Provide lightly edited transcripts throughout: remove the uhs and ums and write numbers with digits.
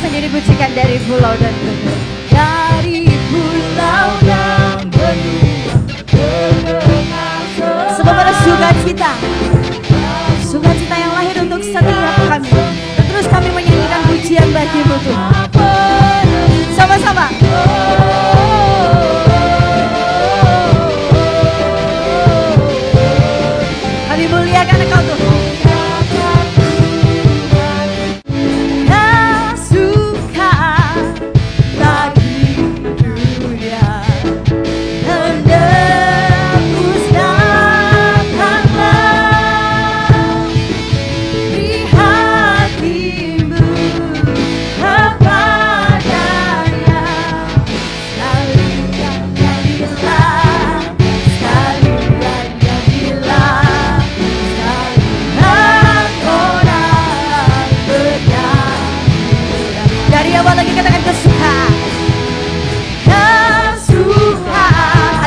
saja dipujikan dari pulau dan benua. Dari pulau dan benua terdengar sebab ada sukacita. Sukacita yang lahir untuk setiap kami. Dan terus kami menyanyikan pujian bagi-Mu Tuhan. Sama-sama. Kami muliakan Engkau Tuhan.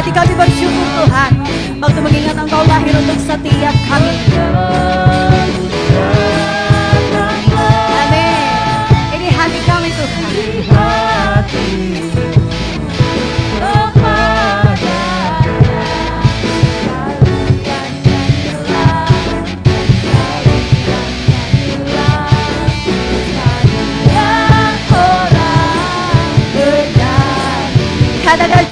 Kami bersyukur Tuhan, waktu mengingat Engkau lahir untuk setiap kami. Amin. Ini hati kami Tuhan. Katakan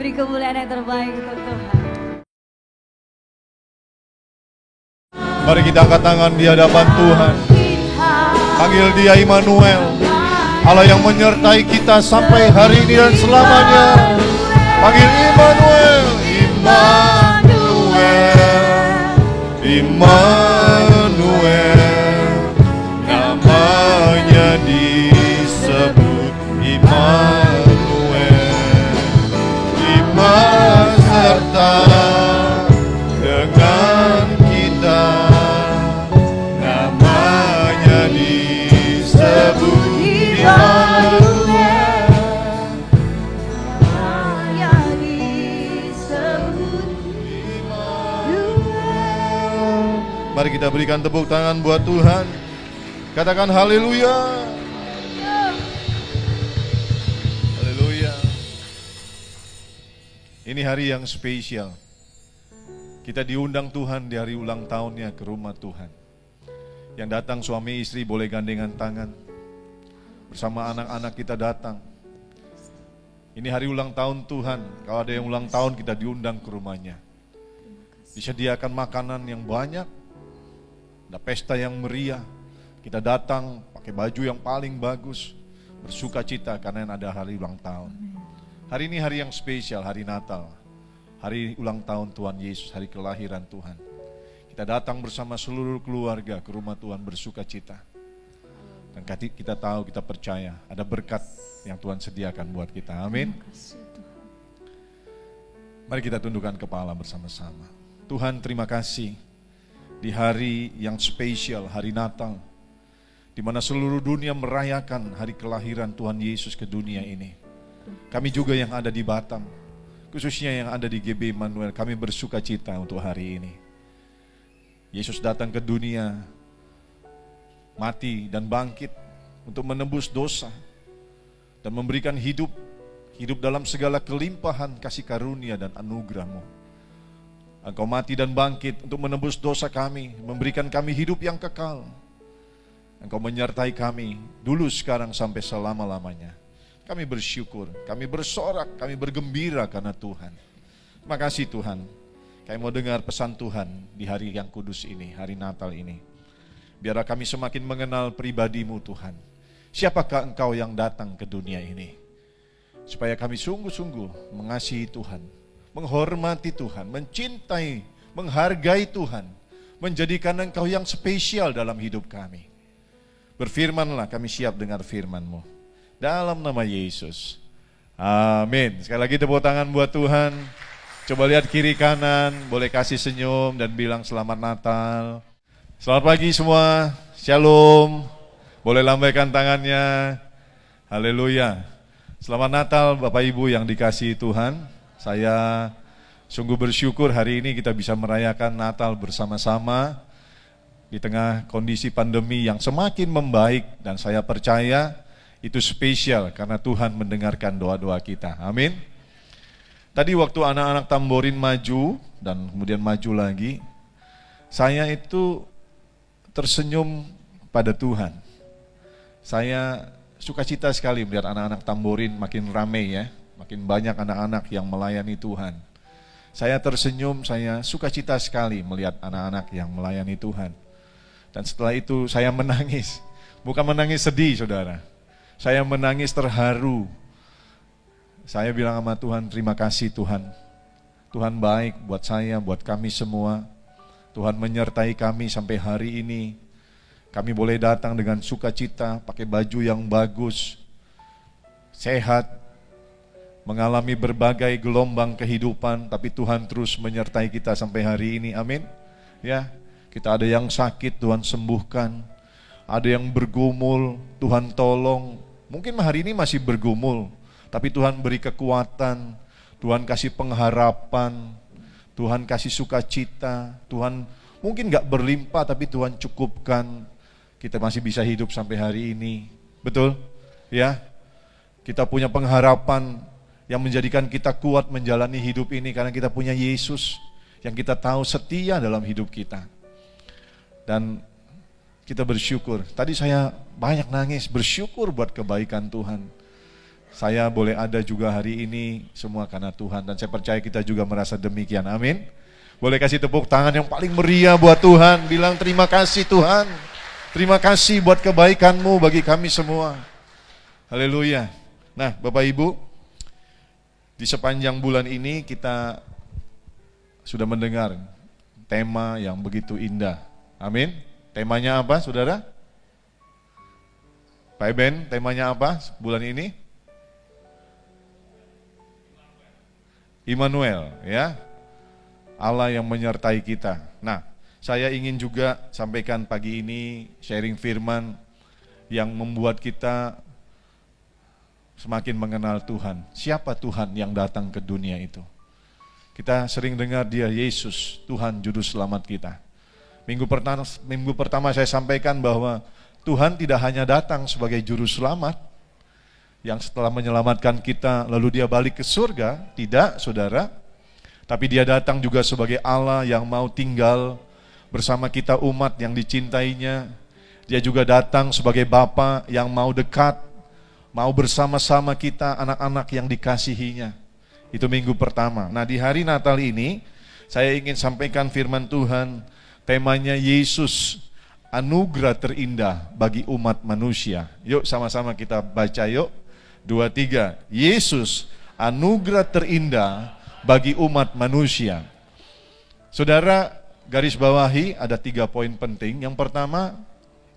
beri kemuliaan yang terbaik untuk Tuhan. Mari kita angkat tangan di hadapan Tuhan. Panggil Dia Immanuel, Allah yang menyertai kita sampai hari ini dan selamanya. Panggil Immanuel, Immanuel, Immanuel. Namanya disebut Immanuel. Serta dengan kita, namanya disebut Immanuel. Namanya disebut Immanuel. Mari kita berikan tepuk tangan buat Tuhan. Katakan haleluya. Ini hari yang spesial. Kita diundang Tuhan di hari ulang tahunnya ke rumah Tuhan. Yang datang suami istri boleh gandengan tangan. Bersama anak-anak kita datang. Ini hari ulang tahun Tuhan. Kalau ada yang ulang tahun kita diundang ke rumahnya. Disediakan makanan yang banyak. Ada pesta yang meriah. Kita datang pakai baju yang paling bagus. Bersuka cita karena ada hari ulang tahun. Hari ini hari yang spesial, hari Natal. Hari ulang tahun Tuhan Yesus, hari kelahiran Tuhan. Kita datang bersama seluruh keluarga ke rumah Tuhan bersuka cita. Dan kita tahu, kita percaya ada berkat yang Tuhan sediakan buat kita. Amin. Mari kita tundukkan kepala bersama-sama. Tuhan, terima kasih di hari yang spesial, hari Natal, di mana seluruh dunia merayakan hari kelahiran Tuhan Yesus ke dunia ini. Kami juga yang ada di Batam, khususnya yang ada di GB Immanuel, kami bersuka cita untuk hari ini. Yesus datang ke dunia, mati dan bangkit untuk menebus dosa dan memberikan hidup dalam segala kelimpahan kasih karunia dan anugerah-Mu. Engkau mati dan bangkit untuk menebus dosa kami, memberikan kami hidup yang kekal. Engkau menyertai kami dulu, sekarang, sampai selama-lamanya. Kami bersyukur, kami bersorak, kami bergembira karena Tuhan. Terima kasih Tuhan. Kami mau dengar pesan Tuhan di hari yang kudus ini, hari Natal ini. Biarlah kami semakin mengenal pribadi-Mu Tuhan. Siapakah Engkau yang datang ke dunia ini? Supaya kami sungguh-sungguh mengasihi Tuhan, menghormati Tuhan, mencintai, menghargai Tuhan, menjadikan Engkau yang spesial dalam hidup kami. Berfirmanlah, kami siap dengar firman-Mu. Dalam nama Yesus. Amin. Sekali lagi tepuk tangan buat Tuhan. Coba lihat kiri kanan, boleh kasih senyum dan bilang selamat Natal. Selamat pagi semua, Shalom. Boleh lambaikan tangannya. Haleluya. Selamat Natal Bapak Ibu yang dikasihi Tuhan. Saya sungguh bersyukur hari ini kita bisa merayakan Natal bersama-sama di tengah kondisi pandemi yang semakin membaik, dan saya percaya itu spesial karena Tuhan mendengarkan doa-doa kita. Amin. Tadi waktu anak-anak tamborin maju dan kemudian maju lagi, saya itu tersenyum pada Tuhan. Saya sukacita sekali melihat anak-anak tamborin makin ramai ya, makin banyak anak-anak yang melayani Tuhan. Saya tersenyum, saya sukacita sekali melihat anak-anak yang melayani Tuhan. Dan setelah itu saya menangis, bukan menangis sedih saudara, saya menangis terharu. Saya bilang sama Tuhan, terima kasih Tuhan. Tuhan baik buat saya, buat kami semua. Tuhan menyertai kami sampai hari ini. Kami boleh datang dengan sukacita, pakai baju yang bagus, sehat, mengalami berbagai gelombang kehidupan, tapi Tuhan terus menyertai kita sampai hari ini. Amin. Ya, kita ada yang sakit, Tuhan sembuhkan. Ada yang bergumul, Tuhan tolong. Mungkin hari ini masih bergumul, tapi Tuhan beri kekuatan, Tuhan kasih pengharapan, Tuhan kasih sukacita, Tuhan mungkin gak berlimpah tapi Tuhan cukupkan. Kita masih bisa hidup sampai hari ini. Betul? Ya. Kita punya pengharapan yang menjadikan kita kuat menjalani hidup ini karena kita punya Yesus yang kita tahu setia dalam hidup kita. Dan kita bersyukur. Tadi saya banyak nangis, bersyukur buat kebaikan Tuhan. Saya boleh ada juga hari ini semua karena Tuhan, dan saya percaya kita juga merasa demikian. Amin. Boleh kasih tepuk tangan yang paling meriah buat Tuhan, bilang terima kasih Tuhan. Terima kasih buat kebaikan-Mu bagi kami semua. Haleluya. Nah, Bapak Ibu, di sepanjang bulan ini kita sudah mendengar tema yang begitu indah. Amin. Temanya apa, Saudara? Pak Eben, temanya apa bulan ini? Immanuel, ya. Allah yang menyertai kita. Nah, saya ingin juga sampaikan pagi ini sharing firman yang membuat kita semakin mengenal Tuhan. Siapa Tuhan yang datang ke dunia itu? Kita sering dengar Dia Yesus, Tuhan juru selamat kita. Minggu pertama saya sampaikan bahwa Tuhan tidak hanya datang sebagai juru selamat yang setelah menyelamatkan kita lalu Dia balik ke surga, tidak saudara. Tapi Dia datang juga sebagai Allah yang mau tinggal bersama kita umat yang dicintainya. Dia juga datang sebagai Bapa yang mau dekat, mau bersama-sama kita anak-anak yang dikasihinya. Itu minggu pertama. Nah, di hari Natal ini saya ingin sampaikan firman Tuhan. Temanya Yesus, anugerah terindah bagi umat manusia. Yuk sama-sama kita baca yuk. 2, 3. Yesus, anugerah terindah bagi umat manusia. Saudara, garis bawahi ada 3 poin penting. Yang pertama,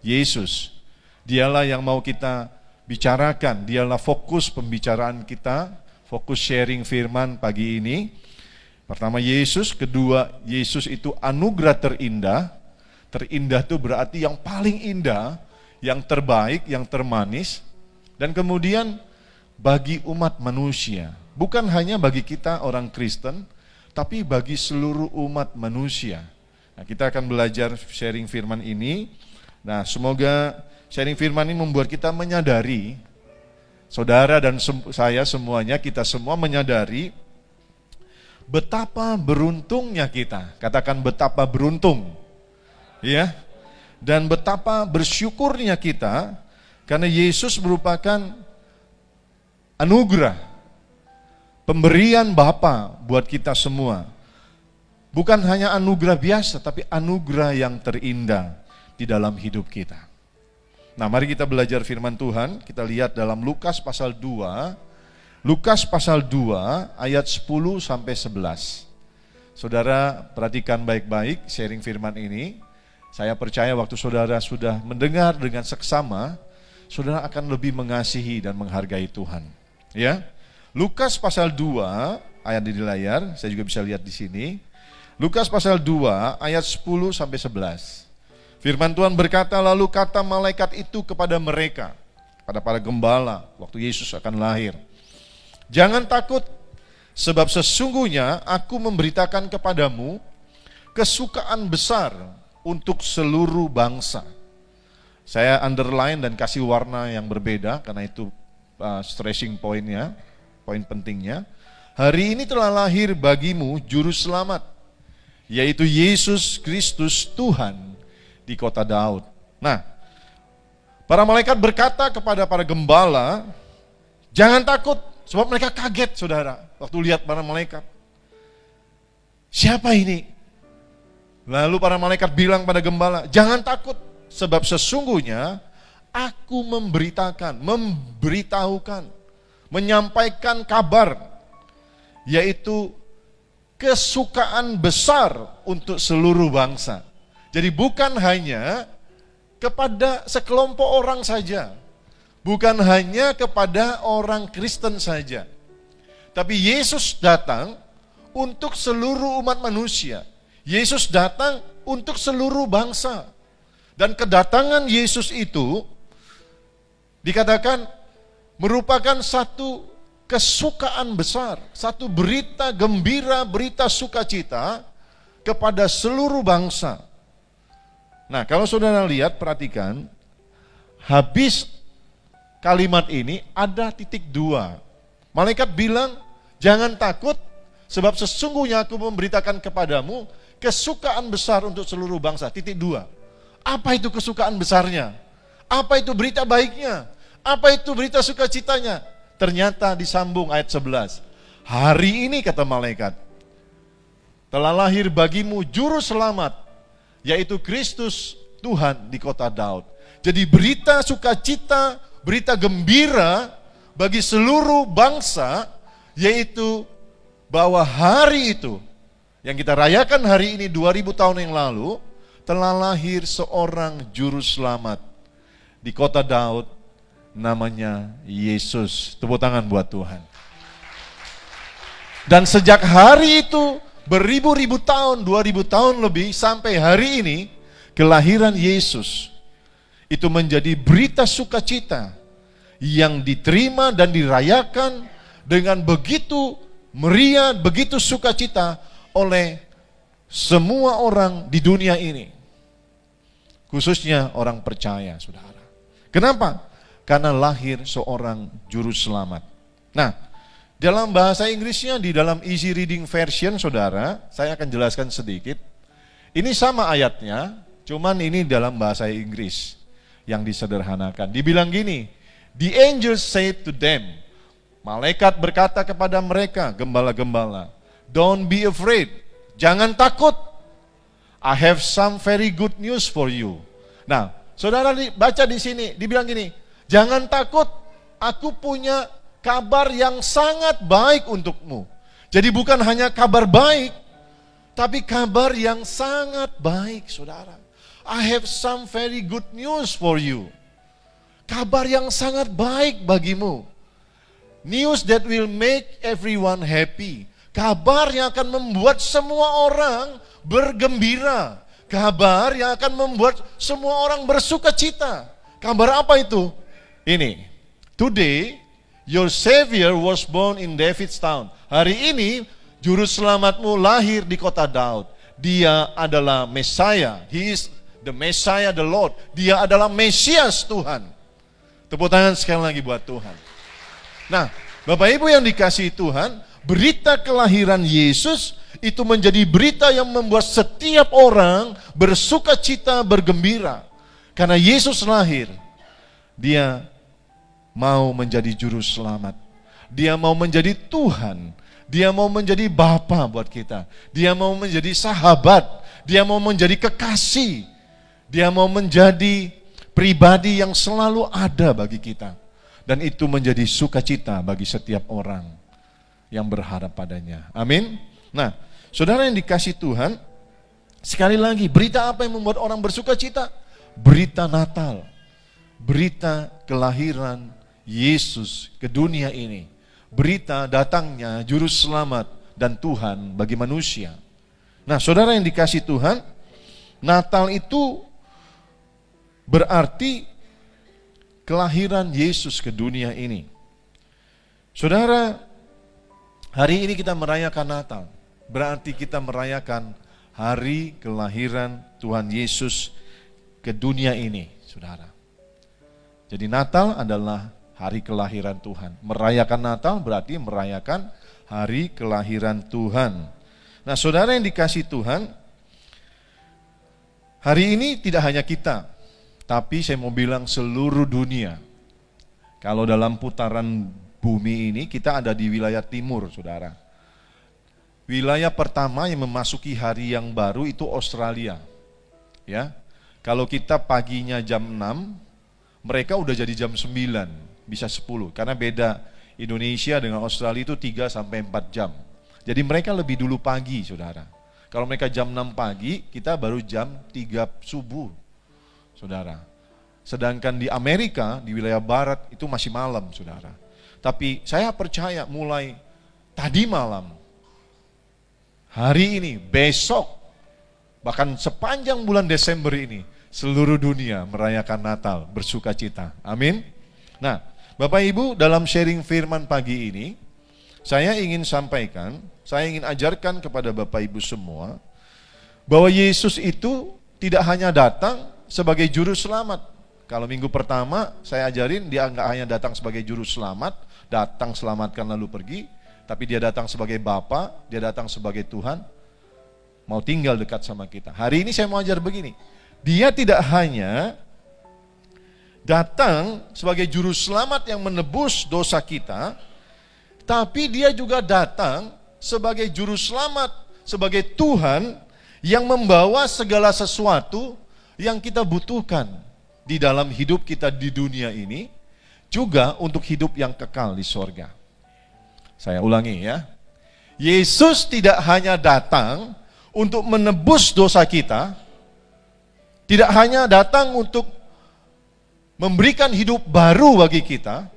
Yesus. Dialah yang mau kita bicarakan. Dialah fokus pembicaraan kita, fokus sharing firman pagi ini. Pertama Yesus, kedua Yesus itu anugerah terindah. Terindah itu berarti yang paling indah, yang terbaik, yang termanis. Dan kemudian bagi umat manusia, bukan hanya bagi kita orang Kristen, tapi bagi seluruh umat manusia. Nah, kita akan belajar sharing firman ini. Nah, semoga sharing firman ini membuat kita menyadari, saudara dan saya semuanya, kita semua menyadari betapa beruntungnya kita. Katakan betapa beruntung. Ya. Dan betapa bersyukurnya kita karena Yesus merupakan anugerah, pemberian Bapa buat kita semua. Bukan hanya anugerah biasa, tapi anugerah yang terindah di dalam hidup kita. Nah, mari kita belajar firman Tuhan. Kita lihat dalam Lukas pasal 2. Lukas pasal 2 ayat 10 sampai 11. Saudara perhatikan baik-baik sharing firman ini. Saya percaya waktu saudara sudah mendengar dengan seksama, saudara akan lebih mengasihi dan menghargai Tuhan. Ya, Lukas pasal 2 ayat di layar, saya juga bisa lihat di sini. Lukas pasal 2 ayat 10 sampai 11. Firman Tuhan berkata, lalu kata malaikat itu kepada mereka, pada para gembala waktu Yesus akan lahir, jangan takut, sebab sesungguhnya aku memberitakan kepadamu kesukaan besar untuk seluruh bangsa. Saya underline dan kasih warna yang berbeda karena itu stressing pointnya, poin pentingnya. Hari ini telah lahir bagimu juru selamat, yaitu Yesus Kristus Tuhan di kota Daud. Nah, para malaikat berkata kepada para gembala, jangan takut, sebab mereka kaget saudara waktu lihat para malaikat. Siapa ini? Lalu para malaikat bilang pada gembala, jangan takut, sebab sesungguhnya aku memberitahukan, menyampaikan kabar, yaitu kesukaan besar untuk seluruh bangsa. Jadi bukan hanya kepada sekelompok orang saja, bukan hanya kepada orang Kristen saja, tapi Yesus datang untuk seluruh umat manusia. Yesus datang untuk seluruh bangsa. Dan kedatangan Yesus itu dikatakan merupakan satu kesukaan besar, satu berita gembira, berita sukacita kepada seluruh bangsa. Nah, kalau saudara lihat, perhatikan, habis kalimat ini ada titik 2. Malaikat bilang, jangan takut, sebab sesungguhnya aku memberitakan kepadamu kesukaan besar untuk seluruh bangsa. Titik 2. Apa itu kesukaan besarnya? Apa itu berita baiknya? Apa itu berita sukacitanya? Ternyata disambung ayat 11. Hari ini kata malaikat, telah lahir bagimu juru selamat, yaitu Kristus Tuhan di kota Daud. Jadi berita sukacita, berita gembira bagi seluruh bangsa, yaitu bahwa hari itu yang kita rayakan hari ini 2000 tahun yang lalu, telah lahir seorang juru selamat di kota Daud, namanya Yesus. Tepuk tangan buat Tuhan. Dan sejak hari itu, beribu-ribu tahun, 2000 tahun lebih, sampai hari ini, kelahiran Yesus itu menjadi berita sukacita yang diterima dan dirayakan dengan begitu meriah, begitu sukacita oleh semua orang di dunia ini, khususnya orang percaya, saudara. Kenapa? Karena lahir seorang juru selamat. Nah, dalam bahasa Inggrisnya, di dalam Easy Reading Version, saudara, saya akan jelaskan sedikit. Ini sama ayatnya, cuman ini dalam bahasa Inggris yang disederhanakan. Dibilang gini, the angel said to them, malaikat berkata kepada mereka, gembala-gembala, don't be afraid, jangan takut. I have some very good news for you. Nah, saudara baca di sini, dibilang gini, jangan takut, aku punya kabar yang sangat baik untukmu. Jadi bukan hanya kabar baik, tapi kabar yang sangat baik, saudara. I have some very good news for you. Kabar yang sangat baik bagimu. News that will make everyone happy. Kabar yang akan membuat semua orang bergembira. Kabar yang akan membuat semua orang bersukacita. Kabar apa itu? Ini. Today, your Savior was born in David's town. Hari ini, juru selamatmu lahir di kota Daud. Dia adalah Messiah. He is the Messiah, the Lord. Dia adalah Mesias Tuhan. Tepuk tangan sekali lagi buat Tuhan. Nah, Bapak Ibu yang dikasihi Tuhan, berita kelahiran Yesus itu menjadi berita yang membuat setiap orang bersuka cita, bergembira. Karena Yesus lahir, dia mau menjadi juru selamat. Dia mau menjadi Tuhan. Dia mau menjadi Bapa buat kita. Dia mau menjadi sahabat. Dia mau menjadi kekasih. Dia mau menjadi pribadi yang selalu ada bagi kita. Dan itu menjadi sukacita bagi setiap orang yang berharap padanya. Amin. Nah, saudara yang dikasihi Tuhan, sekali lagi, berita apa yang membuat orang bersukacita? Berita Natal. Berita kelahiran Yesus ke dunia ini. Berita datangnya juru selamat dan Tuhan bagi manusia. Nah, saudara yang dikasihi Tuhan, Natal itu berarti kelahiran Yesus ke dunia ini. Saudara, hari ini kita merayakan Natal. Berarti kita merayakan hari kelahiran Tuhan Yesus ke dunia ini, saudara. Jadi Natal adalah hari kelahiran Tuhan. Merayakan Natal berarti merayakan hari kelahiran Tuhan. Nah, saudara yang dikasihi Tuhan, hari ini tidak hanya kita, tapi saya mau bilang seluruh dunia. Kalau dalam putaran bumi ini, kita ada di wilayah timur, saudara. Wilayah pertama yang memasuki hari yang baru itu Australia. Ya, kalau kita paginya jam 6, mereka udah jadi jam 9. Bisa 10, karena beda Indonesia dengan Australia itu 3-4 jam. Jadi mereka lebih dulu pagi, saudara. Kalau mereka jam 6 pagi, kita baru jam 3 subuh, saudara. Sedangkan di Amerika, di wilayah barat, itu masih malam, saudara. Tapi saya percaya mulai tadi malam, hari ini, besok, bahkan sepanjang bulan Desember ini, seluruh dunia merayakan Natal, bersuka cita. Amin. Nah, Bapak Ibu, dalam sharing firman pagi ini, saya ingin sampaikan, saya ingin ajarkan kepada Bapak Ibu semua, bahwa Yesus itu tidak hanya datang sebagai juru selamat. Kalau minggu pertama saya ajarin, dia nggak hanya datang sebagai juru selamat, datang selamatkan lalu pergi, tapi dia datang sebagai Bapa, dia datang sebagai Tuhan, mau tinggal dekat sama kita. Hari ini saya mau ajar begini, dia tidak hanya datang sebagai juru selamat yang menebus dosa kita, tapi dia juga datang sebagai juru selamat, sebagai Tuhan yang membawa segala sesuatu yang kita butuhkan di dalam hidup kita di dunia ini, juga untuk hidup yang kekal di sorga. Saya ulangi ya, Yesus tidak hanya datang untuk menebus dosa kita, tidak hanya datang untuk memberikan hidup baru bagi kita,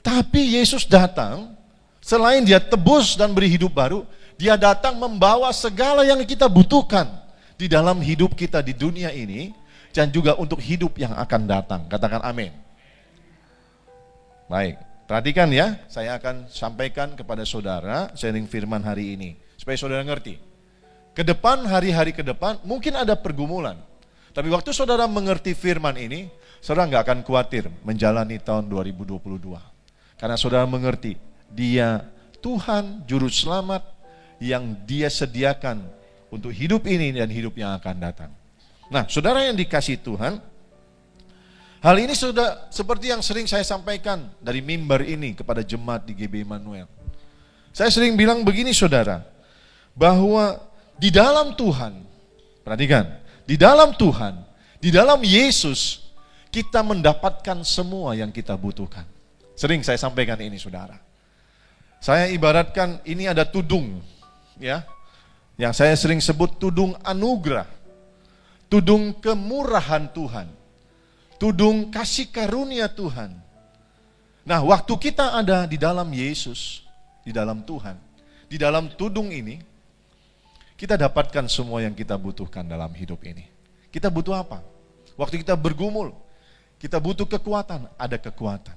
tapi Yesus datang, selain dia tebus dan beri hidup baru, dia datang membawa segala yang kita butuhkan di dalam hidup kita di dunia ini, dan juga untuk hidup yang akan datang. Katakan amin. Baik, perhatikan ya, saya akan sampaikan kepada saudara sharing firman hari ini, supaya saudara ngerti. Ke depan, hari-hari ke depan, mungkin ada pergumulan. Tapi waktu saudara mengerti firman ini, saudara nggak akan khawatir menjalani tahun 2022. Karena saudara mengerti, dia Tuhan Juru Selamat yang dia sediakan untuk hidup ini dan hidup yang akan datang. Nah, saudara yang dikasihi Tuhan, hal ini sudah seperti yang sering saya sampaikan dari mimbar ini kepada jemaat di GB Immanuel. Saya sering bilang begini saudara, bahwa di dalam Tuhan, perhatikan, di dalam Tuhan, di dalam Yesus, kita mendapatkan semua yang kita butuhkan. Sering saya sampaikan ini saudara. Saya ibaratkan ini ada tudung, ya, yang saya sering sebut tudung anugerah, tudung kemurahan Tuhan, tudung kasih karunia Tuhan. Nah, waktu kita ada di dalam Yesus, di dalam Tuhan, di dalam tudung ini, kita dapatkan semua yang kita butuhkan dalam hidup ini. Kita butuh apa? Waktu kita bergumul, kita butuh kekuatan, ada kekuatan.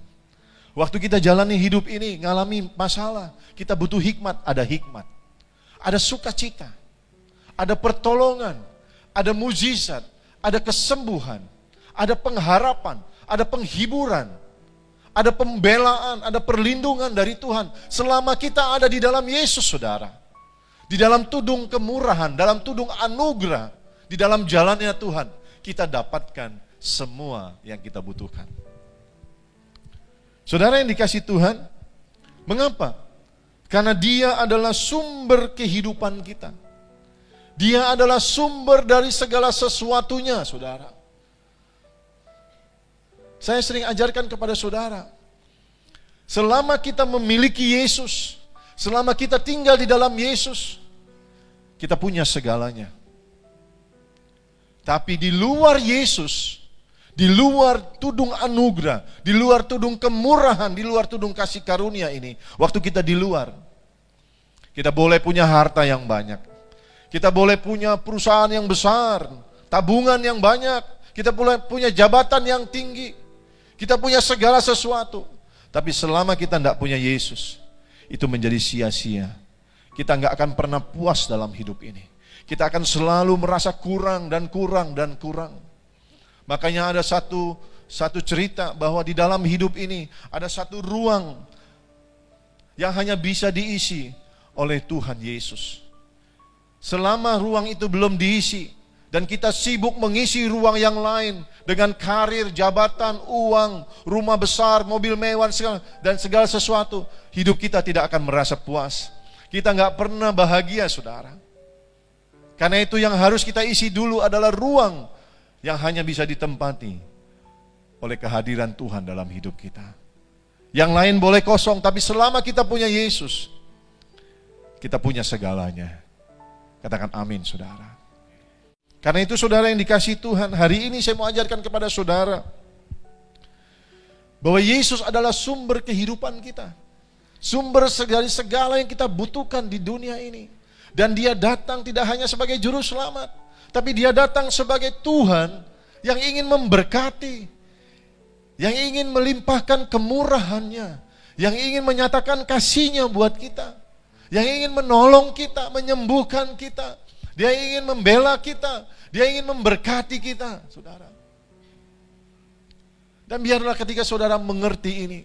Waktu kita jalani hidup ini, ngalami masalah, kita butuh hikmat, ada hikmat. Ada sukacita, ada pertolongan, ada mujizat, ada kesembuhan, ada pengharapan, ada penghiburan, ada pembelaan, ada perlindungan dari Tuhan. Selama kita ada di dalam Yesus, saudara. Di dalam tudung kemurahan, dalam tudung anugerah, di dalam jalannya Tuhan, kita dapatkan semua yang kita butuhkan. Saudara yang dikasihi Tuhan, mengapa? Karena Dia adalah sumber kehidupan kita. Dia adalah sumber dari segala sesuatunya, saudara. Saya sering ajarkan kepada saudara, selama kita memiliki Yesus, selama kita tinggal di dalam Yesus, kita punya segalanya. Tapi di luar Yesus, di luar tudung anugerah, di luar tudung kemurahan, di luar tudung kasih karunia ini, waktu kita di luar, kita boleh punya harta yang banyak. Kita boleh punya perusahaan yang besar, tabungan yang banyak, kita boleh punya jabatan yang tinggi, kita punya segala sesuatu. Tapi selama kita tidak punya Yesus, itu menjadi sia-sia. Kita nggak akan pernah puas dalam hidup ini. Kita akan selalu merasa kurang dan kurang dan kurang. Makanya ada satu cerita bahwa di dalam hidup ini ada satu ruang yang hanya bisa diisi oleh Tuhan Yesus. Selama ruang itu belum diisi dan kita sibuk mengisi ruang yang lain dengan karir, jabatan, uang, rumah besar, mobil mewah dan segala sesuatu, hidup kita tidak akan merasa puas. Kita nggak pernah bahagia, saudara. Karena itu yang harus kita isi dulu adalah ruang yang hanya bisa ditempati oleh kehadiran Tuhan dalam hidup kita. Yang lain boleh kosong, tapi selama kita punya Yesus, kita punya segalanya. Katakan amin, saudara. Karena itu saudara yang dikasihi Tuhan, hari ini saya mau ajarkan kepada saudara bahwa Yesus adalah sumber kehidupan kita. Sumber dari segala yang kita butuhkan di dunia ini. Dan Dia datang tidak hanya sebagai juru selamat, tapi Dia datang sebagai Tuhan yang ingin memberkati, yang ingin melimpahkan kemurahannya, yang ingin menyatakan kasih-Nya buat kita, yang ingin menolong kita, menyembuhkan kita. Dia ingin membela kita, Dia ingin memberkati kita, saudara. Dan biarlah ketika saudara mengerti ini,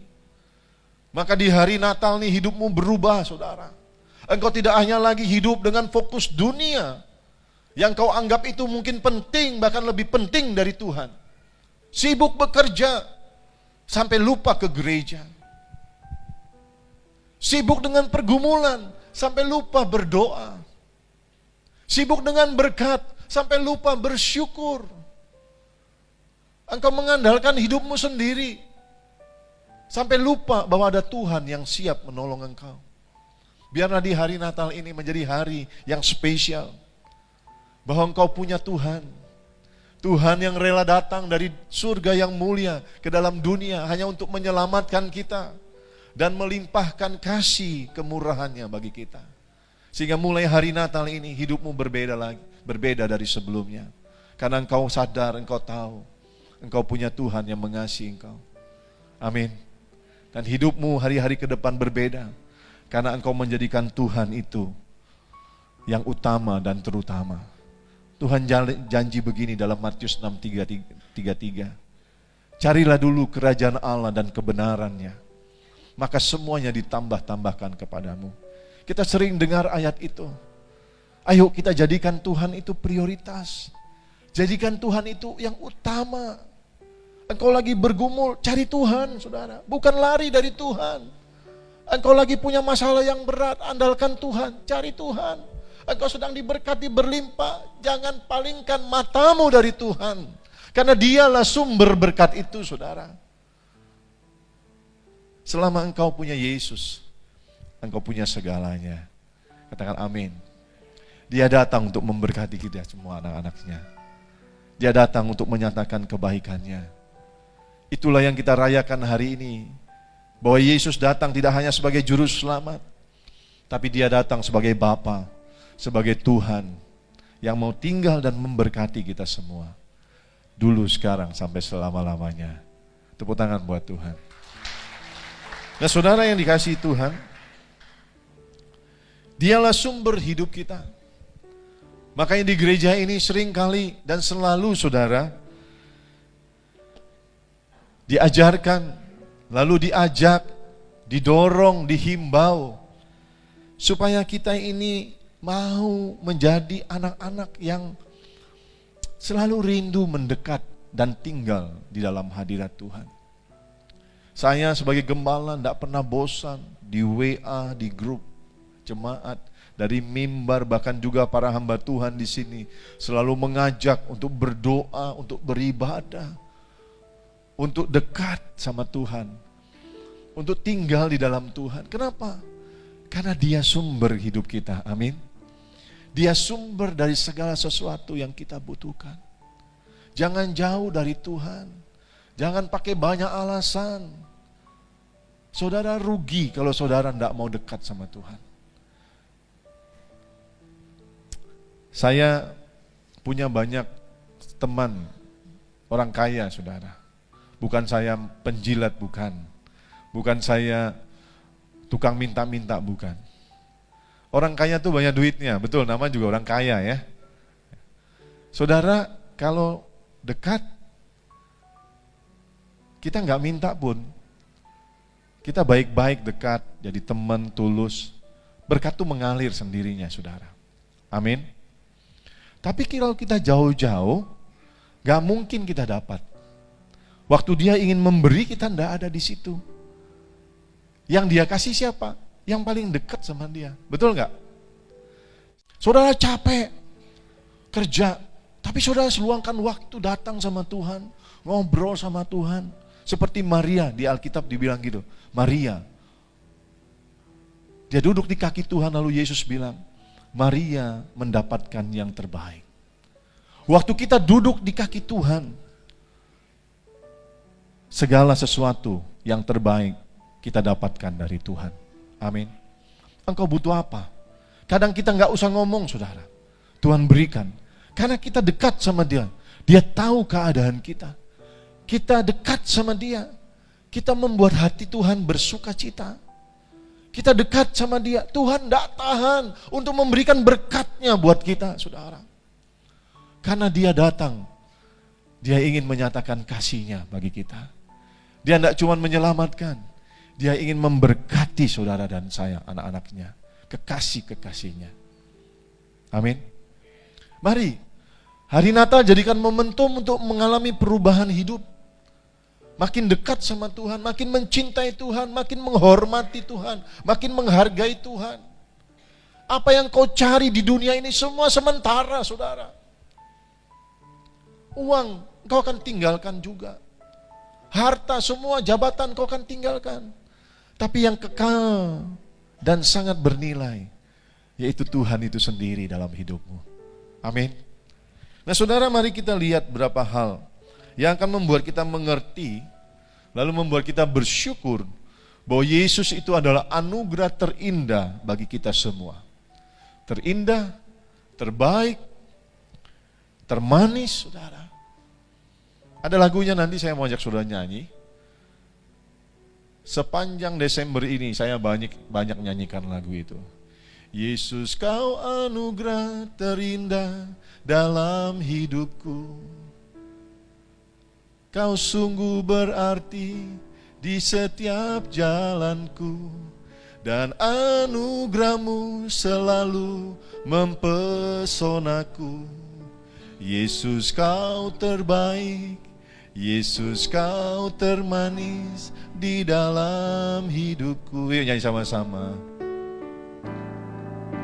maka di hari Natal nih hidupmu berubah, saudara. Engkau tidak hanya lagi hidup dengan fokus dunia, yang kau anggap itu mungkin penting, bahkan lebih penting dari Tuhan. Sibuk bekerja, sampai lupa ke gereja. Sibuk dengan pergumulan, sampai lupa berdoa. Sibuk dengan berkat, sampai lupa bersyukur. Engkau mengandalkan hidupmu sendiri, sampai lupa bahwa ada Tuhan yang siap menolong engkau. Biarlah di hari Natal ini menjadi hari yang spesial, bahwa engkau punya Tuhan. Tuhan yang rela datang dari surga yang mulia ke dalam dunia hanya untuk menyelamatkan kita dan melimpahkan kasih kemurahannya bagi kita. Sehingga mulai hari Natal ini hidupmu berbeda dari sebelumnya. Karena engkau sadar, engkau tahu, engkau punya Tuhan yang mengasihi engkau. Amin. Dan hidupmu hari-hari ke depan berbeda, karena engkau menjadikan Tuhan itu yang utama dan terutama. Tuhan janji begini dalam Matius 6:33. Carilah dulu kerajaan Allah dan kebenarannya, maka semuanya ditambah-tambahkan kepadamu. Kita sering dengar ayat itu. Ayo kita jadikan Tuhan itu prioritas. Jadikan Tuhan itu yang utama. Engkau lagi bergumul, cari Tuhan, saudara. Bukan lari dari Tuhan. Engkau lagi punya masalah yang berat, andalkan Tuhan, cari Tuhan. Engkau sedang diberkati berlimpah, jangan palingkan matamu dari Tuhan. Karena Dialah sumber berkat itu, saudara. Selama engkau punya Yesus, engkau punya segalanya. Katakan amin. Dia datang untuk memberkati kita semua anak-anaknya. Dia datang untuk menyatakan kebaikannya. Itulah yang kita rayakan hari ini. Bahwa Yesus datang tidak hanya sebagai juru selamat, tapi Dia datang sebagai Bapa, sebagai Tuhan yang mau tinggal dan memberkati kita semua. Dulu, sekarang, sampai selama-lamanya. Tepuk tangan buat Tuhan. Nah, saudara yang dikasihi Tuhan, Dialah sumber hidup kita. Makanya di gereja ini sering kali dan selalu saudara diajarkan, lalu diajak, didorong, dihimbau supaya kita ini mau menjadi anak-anak yang selalu rindu mendekat dan tinggal di dalam hadirat Tuhan. Saya sebagai gembala tidak pernah bosan di WA, di grup jemaat, dari mimbar, bahkan juga para hamba Tuhan di sini selalu mengajak untuk berdoa, untuk beribadah, untuk dekat sama Tuhan, untuk tinggal di dalam Tuhan. Kenapa? Karena Dia sumber hidup kita. Amin. Dia sumber dari segala sesuatu yang kita butuhkan. Jangan jauh dari Tuhan. Jangan pakai banyak alasan. Saudara rugi kalau saudara tidak mau dekat sama Tuhan. Saya punya banyak teman orang kaya, saudara. Bukan saya penjilat, bukan. Bukan saya tukang minta-minta, bukan. Orang kaya tuh banyak duitnya, betul, nama juga orang kaya ya. Saudara, kalau dekat, kita nggak minta pun, kita baik-baik dekat, jadi teman tulus, berkat tuh mengalir sendirinya, saudara. Amin. Tapi kalau kita jauh-jauh, nggak mungkin kita dapat. Waktu Dia ingin memberi, kita nggak ada di situ. Yang Dia kasih siapa? Yang paling dekat sama Dia. Betul nggak? Saudara capek kerja, tapi saudara seluangkan waktu datang sama Tuhan, ngobrol sama Tuhan. Seperti Maria di Alkitab dibilang gitu. Maria, dia duduk di kaki Tuhan, lalu Yesus bilang, Maria mendapatkan yang terbaik. Waktu kita duduk di kaki Tuhan, segala sesuatu yang terbaik kita dapatkan dari Tuhan. Amin. Engkau butuh apa? Kadang kita nggak usah ngomong, saudara. Tuhan berikan. Karena kita dekat sama Dia. Dia tahu keadaan kita. Kita dekat sama Dia. Kita membuat hati Tuhan bersuka cita. Kita dekat sama Dia. Tuhan tidak tahan untuk memberikan berkat-Nya buat kita, saudara. Karena Dia datang. Dia ingin menyatakan kasih-Nya bagi kita. Dia tidak cuma menyelamatkan. Dia ingin memberkati saudara dan saya, anak-anaknya, kekasih-kekasihnya. Amin. Mari, hari Natal jadikan momentum untuk mengalami perubahan hidup. Makin dekat sama Tuhan, makin mencintai Tuhan, makin menghormati Tuhan, makin menghargai Tuhan. Apa yang kau cari di dunia ini semua sementara, saudara. Uang kau akan tinggalkan juga. Harta semua, jabatan kau akan tinggalkan. Tapi yang kekal dan sangat bernilai, yaitu Tuhan itu sendiri dalam hidupmu. Amin. Nah saudara, mari kita lihat berapa hal yang akan membuat kita mengerti, lalu membuat kita bersyukur bahwa Yesus itu adalah anugerah terindah bagi kita semua. Terindah, terbaik, termanis, saudara. Ada lagunya, nanti saya mau ajak saudara nyanyi. Sepanjang Desember ini saya banyak nyanyikan lagu itu. Yesus, kau anugerah terindah dalam hidupku. Kau sungguh berarti di setiap jalanku. Dan anugerahmu selalu mempesonaku. Yesus, kau terbaik. Yesus, kau termanis di dalam hidupku. Yuk nyanyi sama-sama.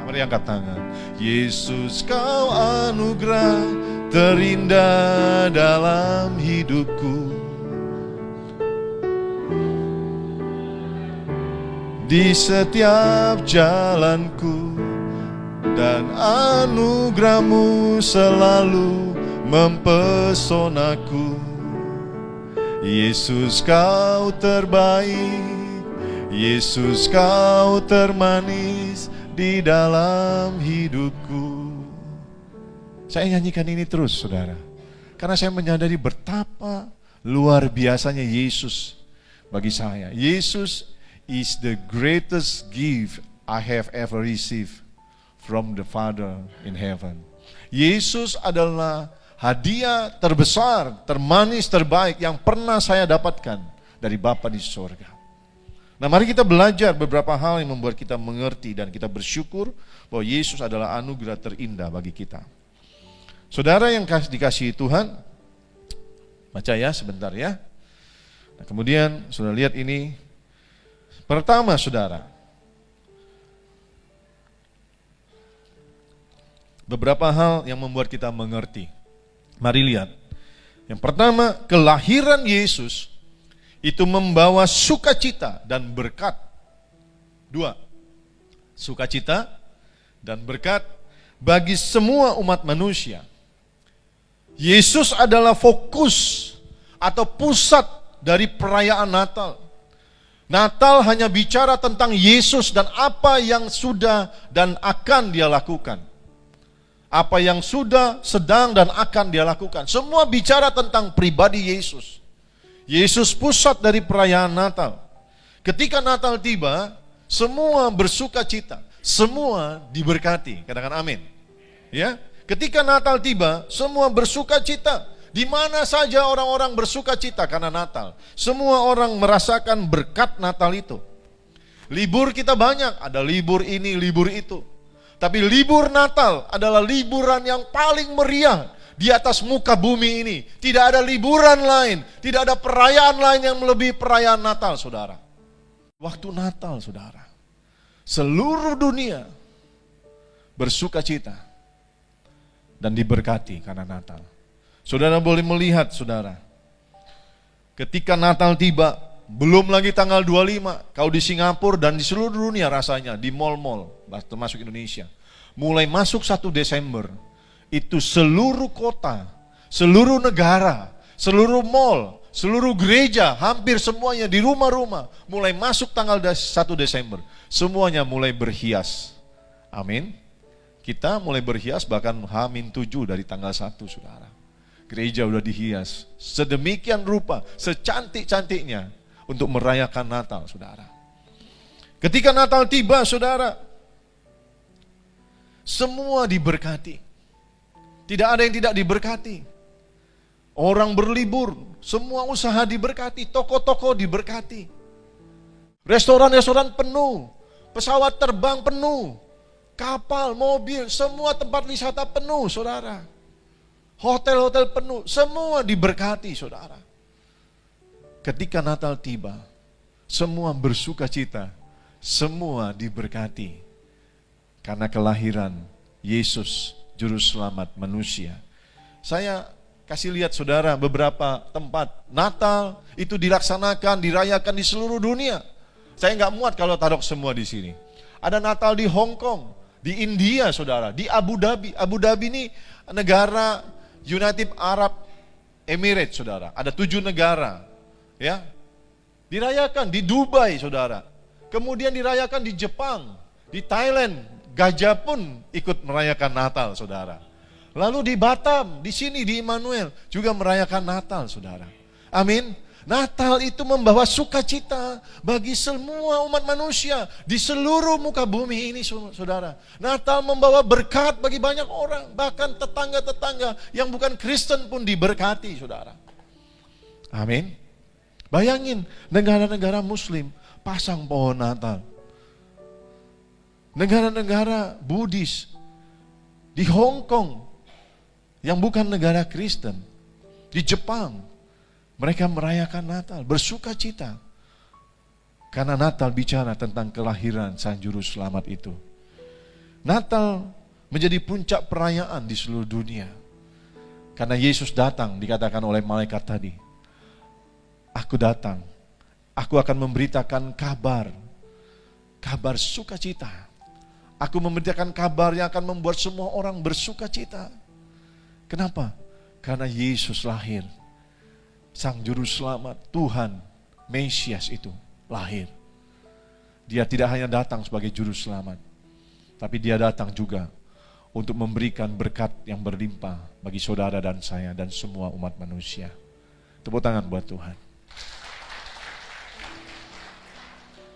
Mari angkat tangan. Yesus, kau anugerah terindah dalam hidupku. Di setiap jalanku. Dan anugerahmu selalu mempesonaku. Yesus, kau terbaik. Yesus, kau termanis di dalam hidupku. Saya nyanyikan ini terus, saudara, karena saya menyadari betapa luar biasanya Yesus bagi saya. Yesus is the greatest gift I have ever received from the Father in heaven. Yesus adalah hadiah terbesar, termanis, terbaik yang pernah saya dapatkan dari Bapa di surga. Nah, mari kita belajar beberapa hal yang membuat kita mengerti dan kita bersyukur bahwa Yesus adalah anugerah terindah bagi kita. Saudara yang dikasihi Tuhan, baca ya sebentar ya. Nah, kemudian saudara lihat ini. Pertama saudara, beberapa hal yang membuat kita mengerti. Mari lihat. Yang pertama, kelahiran Yesus itu membawa sukacita dan berkat. 2. Sukacita dan berkat bagi semua umat manusia. Yesus adalah fokus atau pusat dari perayaan Natal. Natal hanya bicara tentang Yesus dan apa yang sudah dan akan Dia lakukan. Apa yang sudah, sedang, dan akan Dia lakukan. Semua bicara tentang pribadi Yesus. Yesus pusat dari perayaan Natal. Ketika Natal tiba, semua bersuka cita, semua diberkati. Katakan amin. Ya, ketika Natal tiba, semua bersuka cita. Di mana saja orang-orang bersuka cita karena Natal. Semua orang merasakan berkat Natal itu. Libur kita banyak, ada libur ini, libur itu. Tapi libur Natal adalah liburan yang paling meriah di atas muka bumi ini. Tidak ada liburan lain, tidak ada perayaan lain yang melebihi perayaan Natal, saudara. Waktu Natal, saudara, seluruh dunia bersuka cita dan diberkati karena Natal. Saudara boleh melihat, saudara, ketika Natal tiba, belum lagi tanggal 25, kau di Singapura dan di seluruh dunia rasanya, di mal-mal, termasuk Indonesia. Mulai masuk 1 Desember, itu seluruh kota, seluruh negara, seluruh mal, seluruh gereja, hampir semuanya di rumah-rumah, mulai masuk tanggal 1 Desember, semuanya mulai berhias. Amin. Kita mulai berhias bahkan H-7 dari tanggal 1, saudara. Gereja udah dihias sedemikian rupa, secantik-cantiknya untuk merayakan Natal, saudara. Ketika Natal tiba, saudara, semua diberkati. Tidak ada yang tidak diberkati. Orang berlibur, semua usaha diberkati, toko-toko diberkati. Restoran-restoran penuh, pesawat terbang penuh, kapal, mobil, semua tempat wisata penuh, saudara. Hotel-hotel penuh, semua diberkati, saudara. Ketika Natal tiba, semua bersuka cita, semua diberkati. Karena kelahiran Yesus, Juru Selamat manusia. Saya kasih lihat saudara beberapa tempat Natal itu dilaksanakan, dirayakan di seluruh dunia. Saya nggak muat kalau taruh semua di sini. Ada Natal di Hong Kong, di India, saudara, di Abu Dhabi. Abu Dhabi ini negara United Arab Emirates, saudara. Ada 7 negara, ya. Dirayakan di Dubai, saudara. Kemudian dirayakan di Jepang, di Thailand. Gajah pun ikut merayakan Natal, saudara. Lalu di Batam, di sini di Immanuel juga merayakan Natal, saudara. Amin. Natal itu membawa sukacita bagi semua umat manusia di seluruh muka bumi ini, saudara. Natal membawa berkat bagi banyak orang, bahkan tetangga-tetangga yang bukan Kristen pun diberkati, saudara. Amin. Bayangin, negara-negara Muslim pasang pohon Natal. Negara-negara Buddhis di Hong Kong yang bukan negara Kristen, di Jepang, mereka merayakan Natal, bersuka cita. Karena Natal bicara tentang kelahiran Sang Juru Selamat itu. Natal menjadi puncak perayaan di seluruh dunia. Karena Yesus datang, dikatakan oleh malaikat tadi. Aku datang, aku akan memberitakan kabar sukacita. Aku memberitakan kabar yang akan membuat semua orang bersuka cita. Kenapa? Karena Yesus lahir. Sang Juru Selamat, Tuhan, Mesias itu lahir. Dia tidak hanya datang sebagai Juru Selamat, tapi Dia datang juga untuk memberikan berkat yang berlimpah bagi saudara dan saya dan semua umat manusia. Tepuk tangan buat Tuhan.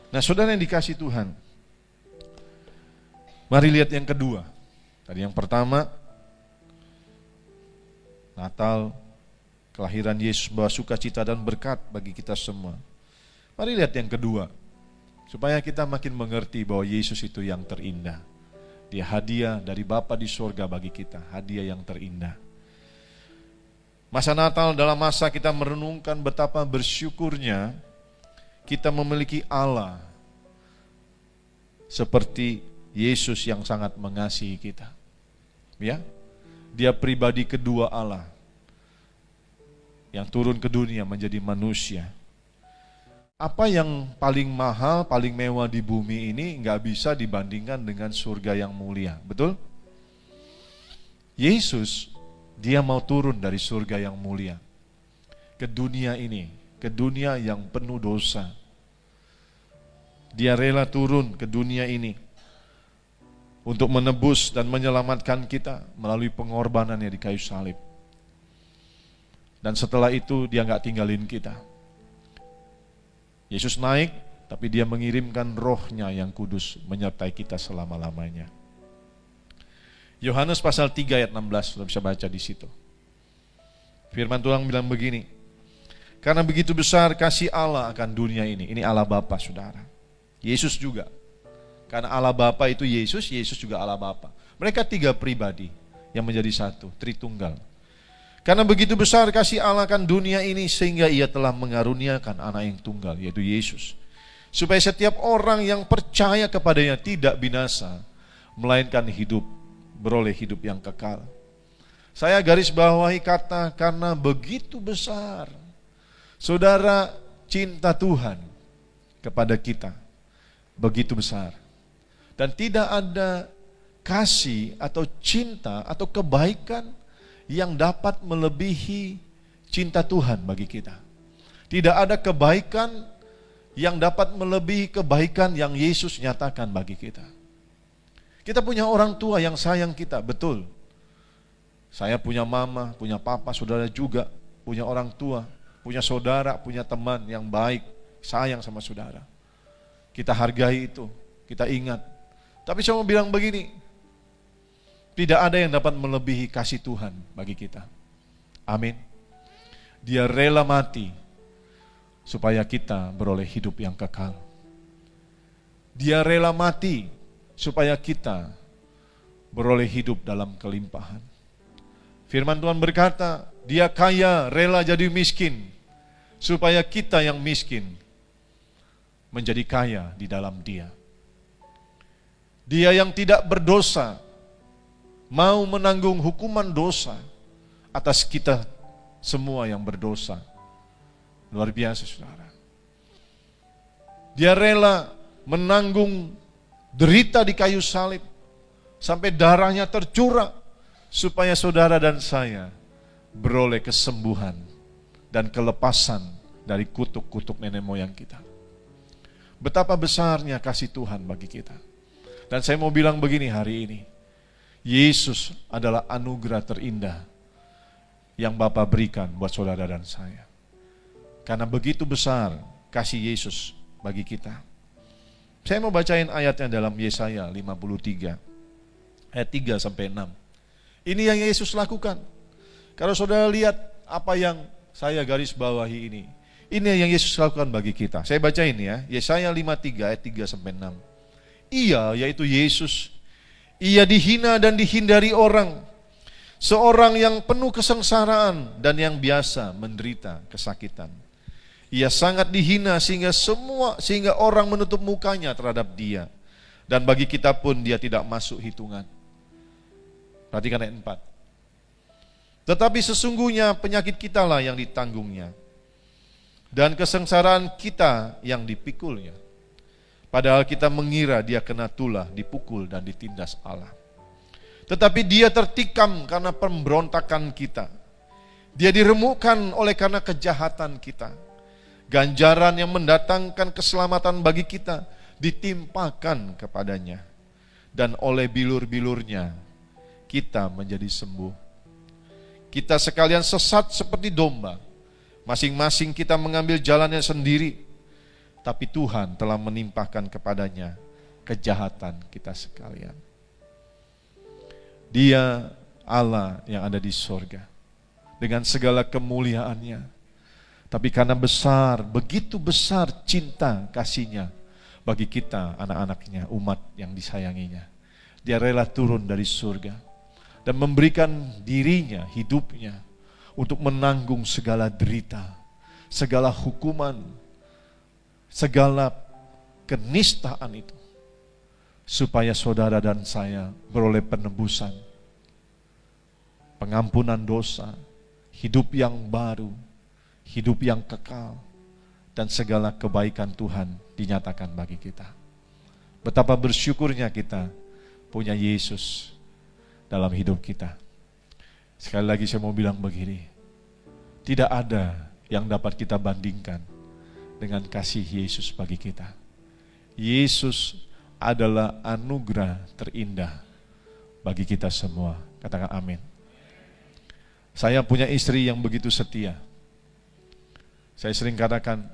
Nah, saudara yang dikasih Tuhan, mari lihat yang kedua. Tadi yang pertama, Natal, kelahiran Yesus bawa sukacita dan berkat bagi kita semua. Mari lihat yang kedua, supaya kita makin mengerti bahwa Yesus itu yang terindah. Dia hadiah dari Bapa di surga bagi kita, hadiah yang terindah. Masa Natal dalam masa kita merenungkan betapa bersyukurnya kita memiliki Allah seperti Yesus yang sangat mengasihi kita. Ya, Dia pribadi kedua Allah yang turun ke dunia menjadi manusia. Apa yang paling mahal, paling mewah di bumi ini nggak bisa dibandingkan dengan surga yang mulia, betul? Yesus, Dia mau turun dari surga yang mulia ke dunia ini, ke dunia yang penuh dosa. Dia rela turun ke dunia ini untuk menebus dan menyelamatkan kita melalui pengorbanannya di kayu salib. Dan setelah itu dia gak tinggalin kita. Yesus naik, tapi dia mengirimkan rohnya yang kudus menyertai kita selama-lamanya. Yohanes pasal 3 ayat 16, sudah bisa baca di situ. Firman Tuhan bilang begini, karena begitu besar kasih Allah akan dunia ini Allah Bapa, saudara. Yesus juga. Karena Allah Bapa itu Yesus, Yesus juga Allah Bapa. Mereka tiga pribadi yang menjadi satu, Tritunggal. Karena begitu besar kasih Allah akan dunia ini sehingga Ia telah mengaruniakan anak yang tunggal, yaitu Yesus. Supaya setiap orang yang percaya kepadanya tidak binasa, melainkan beroleh hidup yang kekal. Saya garis bawahi kata karena begitu besar. Saudara, cinta Tuhan kepada kita begitu besar. Dan tidak ada kasih atau cinta atau kebaikan yang dapat melebihi cinta Tuhan bagi kita. Tidak ada kebaikan yang dapat melebihi kebaikan yang Yesus nyatakan bagi kita. Kita punya orang tua yang sayang kita, betul. Saya punya mama, punya papa, saudara juga punya orang tua, punya saudara, punya teman yang baik, sayang sama saudara. Kita hargai itu, kita ingat. Tapi saya mau bilang begini, tidak ada yang dapat melebihi kasih Tuhan bagi kita. Amin. Dia rela mati supaya kita beroleh hidup yang kekal. Dia rela mati supaya kita beroleh hidup dalam kelimpahan. Firman Tuhan berkata, Dia kaya rela jadi miskin supaya kita yang miskin menjadi kaya di dalam Dia. Dia yang tidak berdosa mau menanggung hukuman dosa atas kita semua yang berdosa. Luar biasa, saudara. Dia rela menanggung derita di kayu salib sampai darahnya tercurah supaya saudara dan saya beroleh kesembuhan dan kelepasan dari kutuk-kutuk nenek moyang kita. Betapa besarnya kasih Tuhan bagi kita. Dan saya mau bilang begini hari ini, Yesus adalah anugerah terindah yang Bapa berikan buat saudara dan saya. Karena begitu besar kasih Yesus bagi kita. Saya mau bacain ayatnya dalam Yesaya 53 ayat 3 sampai 6. Ini yang Yesus lakukan. Kalau saudara lihat apa yang saya garis bawahi ini yang Yesus lakukan bagi kita. Saya bacain ya, Yesaya 53 ayat 3 sampai 6. Ia, yaitu Yesus, Ia dihina dan dihindari orang, seorang yang penuh kesengsaraan dan yang biasa menderita kesakitan. Ia sangat dihina sehingga orang menutup mukanya terhadap Dia, dan bagi kita pun Dia tidak masuk hitungan. Perhatikan ayat 4. Tetapi sesungguhnya penyakit kitalah yang ditanggungnya, dan kesengsaraan kita yang dipikulnya. Padahal kita mengira Dia kena tulah, dipukul dan ditindas Allah. Tetapi Dia tertikam karena pemberontakan kita. Dia diremukkan oleh karena kejahatan kita. Ganjaran yang mendatangkan keselamatan bagi kita ditimpakan kepadanya. Dan oleh bilur-bilurnya kita menjadi sembuh. Kita sekalian sesat seperti domba. Masing-masing kita mengambil jalannya sendiri. Tapi Tuhan telah menimpahkan kepadanya kejahatan kita sekalian. Dia Allah yang ada di sorga. dengan segala kemuliaannya. Tapi karena besar, begitu besar cinta kasihnya bagi kita, anak-anaknya, umat yang disayanginya. Dia rela turun dari surga dan memberikan dirinya, hidupnya untuk menanggung segala derita, segala hukuman, segala kenistaan itu, supaya saudara dan saya beroleh penebusan, pengampunan dosa, hidup yang baru, hidup yang kekal, dan segala kebaikan Tuhan dinyatakan bagi kita. Betapa bersyukurnya kita punya Yesus dalam hidup kita. Sekali lagi saya mau bilang begini, tidak ada yang dapat kita bandingkan dengan kasih Yesus bagi kita. Yesus adalah anugerah terindah bagi kita semua. Katakan amin. Saya punya istri yang begitu setia. Saya sering katakan,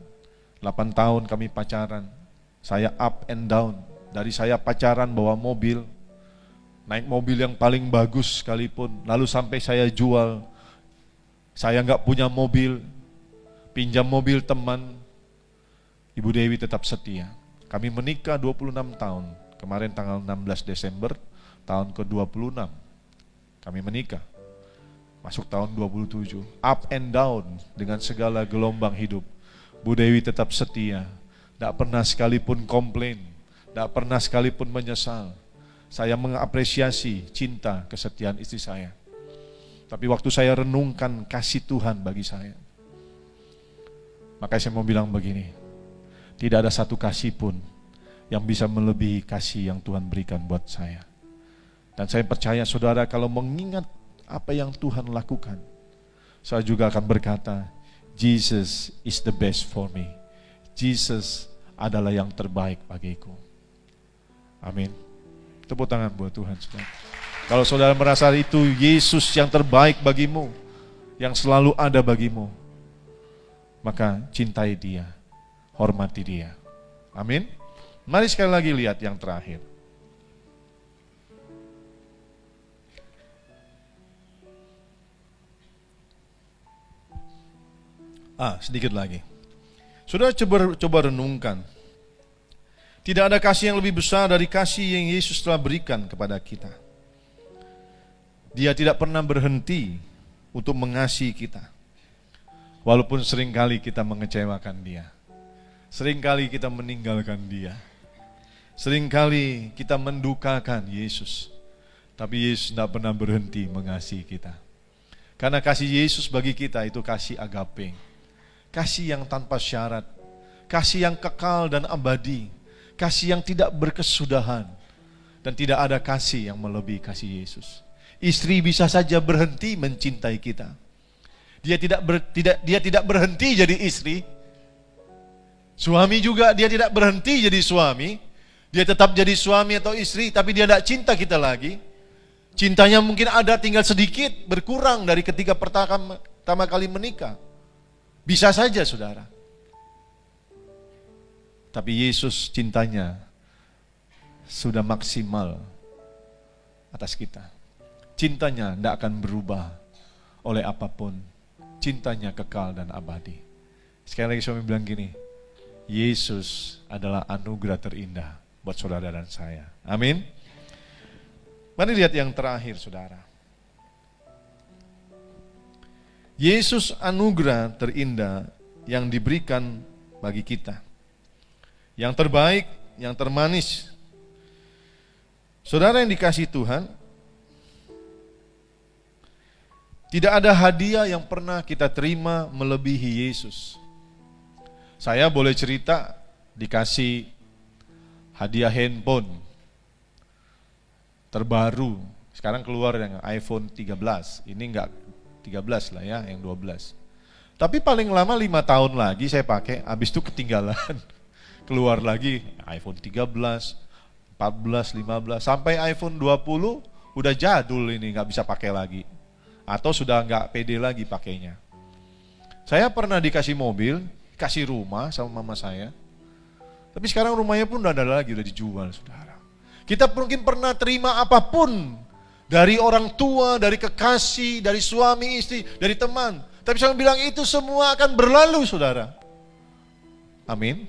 8 tahun kami pacaran, saya up and down. Dari saya pacaran bawa mobil, naik mobil yang paling bagus sekalipun, lalu sampai saya jual, saya nggak punya mobil, pinjam mobil teman, Ibu Dewi tetap setia. Kami menikah 26 tahun, kemarin tanggal 16 Desember, tahun ke-26, kami menikah. Masuk tahun 27, up and down dengan segala gelombang hidup. Bu Dewi tetap setia, tidak pernah sekalipun komplain, tidak pernah sekalipun menyesal. Saya mengapresiasi cinta kesetiaan istri saya. Tapi waktu saya renungkan kasih Tuhan bagi saya, makanya saya mau bilang begini, tidak ada satu kasih pun yang bisa melebihi kasih yang Tuhan berikan buat saya. Dan saya percaya saudara kalau mengingat apa yang Tuhan lakukan, saya juga akan berkata, Jesus is the best for me. Jesus adalah yang terbaik bagiku. Amin. Tepuk tangan buat Tuhan, saudara. Kalau saudara merasa itu Yesus yang terbaik bagimu, yang selalu ada bagimu, maka cintai Dia, hormati Dia. Amin. Mari sekali lagi lihat yang terakhir. Sedikit lagi. Saudara coba renungkan. Tidak ada kasih yang lebih besar dari kasih yang Yesus telah berikan kepada kita. Dia tidak pernah berhenti untuk mengasihi kita. Walaupun seringkali kita mengecewakan Dia. Seringkali kita meninggalkan Dia. Seringkali kita mendukakan Yesus. Tapi Yesus tidak pernah berhenti mengasihi kita. Karena kasih Yesus bagi kita itu kasih agape. Kasih yang tanpa syarat, kasih yang kekal dan abadi, kasih yang tidak berkesudahan, dan tidak ada kasih yang melebihi kasih Yesus. Istri bisa saja berhenti mencintai kita. Dia tidak berhenti jadi istri. Suami juga dia tidak berhenti jadi suami. Dia tetap jadi suami atau istri, tapi dia tidak cinta kita lagi. Cintanya mungkin ada tinggal sedikit, berkurang dari ketika pertama kali menikah. Bisa saja saudara. Tapi Yesus cintanya sudah maksimal atas kita. Cintanya tidak akan berubah oleh apapun. Cintanya kekal dan abadi. Sekali lagi suami bilang gini, Yesus adalah anugerah terindah buat saudara dan saya. Amin. Mari lihat yang terakhir saudara. Yesus anugerah terindah yang diberikan bagi kita. Yang terbaik, yang termanis. Saudara yang dikasihi Tuhan, tidak ada hadiah yang pernah kita terima melebihi Yesus. Saya boleh cerita dikasih hadiah handphone terbaru. Sekarang keluar yang iPhone 13. Ini enggak 13 lah ya, yang 12. Tapi paling lama 5 tahun lagi saya pakai, habis itu ketinggalan. Keluar lagi iPhone 13, 14, 15, sampai iPhone 20 udah jadul ini, nggak bisa pakai lagi. Atau sudah nggak pede lagi pakainya. Saya pernah dikasih mobil, kasih rumah sama mama saya. Tapi sekarang rumahnya pun udah ada lagi, udah dijual saudara. Kita mungkin pernah terima apapun dari orang tua, dari kekasih, dari suami, istri, dari teman. Tapi saya bilang itu semua akan berlalu, saudara. Amin.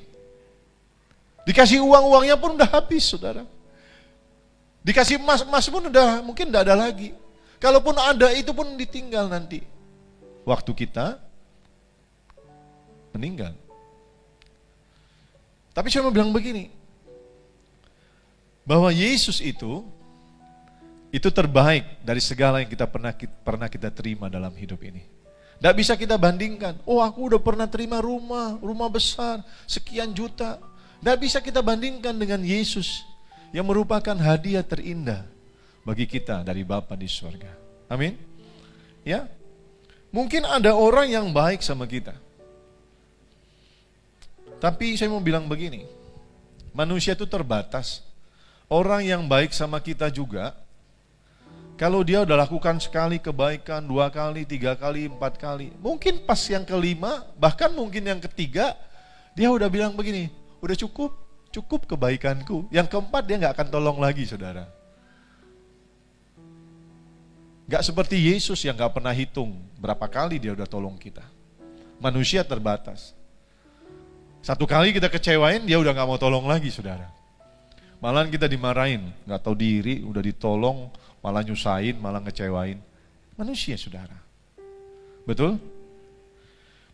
Dikasih uangnya pun udah habis, saudara. Dikasih emas pun udah mungkin udah ada lagi. Kalaupun ada itu pun ditinggal nanti. Waktu kita meninggal. Tapi saya mau bilang begini, bahwa Yesus itu terbaik dari segala yang pernah kita terima dalam hidup ini. Tidak bisa kita bandingkan. Oh, aku udah pernah terima rumah besar, sekian juta. Tidak bisa kita bandingkan dengan Yesus yang merupakan hadiah terindah bagi kita dari Bapa di surga. Amin. Ya, mungkin ada orang yang baik sama kita. Tapi saya mau bilang begini, manusia itu terbatas. Orang yang baik sama kita juga, kalau dia udah lakukan sekali kebaikan, 2 kali, 3 kali, 4 kali, mungkin pas yang kelima, bahkan mungkin yang ketiga, dia udah bilang begini, udah cukup kebaikanku. Yang keempat dia gak akan tolong lagi, saudara. Gak seperti Yesus yang gak pernah hitung berapa kali dia udah tolong kita. Manusia terbatas. 1 kali kita kecewain, dia udah gak mau tolong lagi, saudara. Malahan kita dimarahin, gak tahu diri, udah ditolong, malah nyusahin, malah ngecewain. Manusia, saudara. Betul?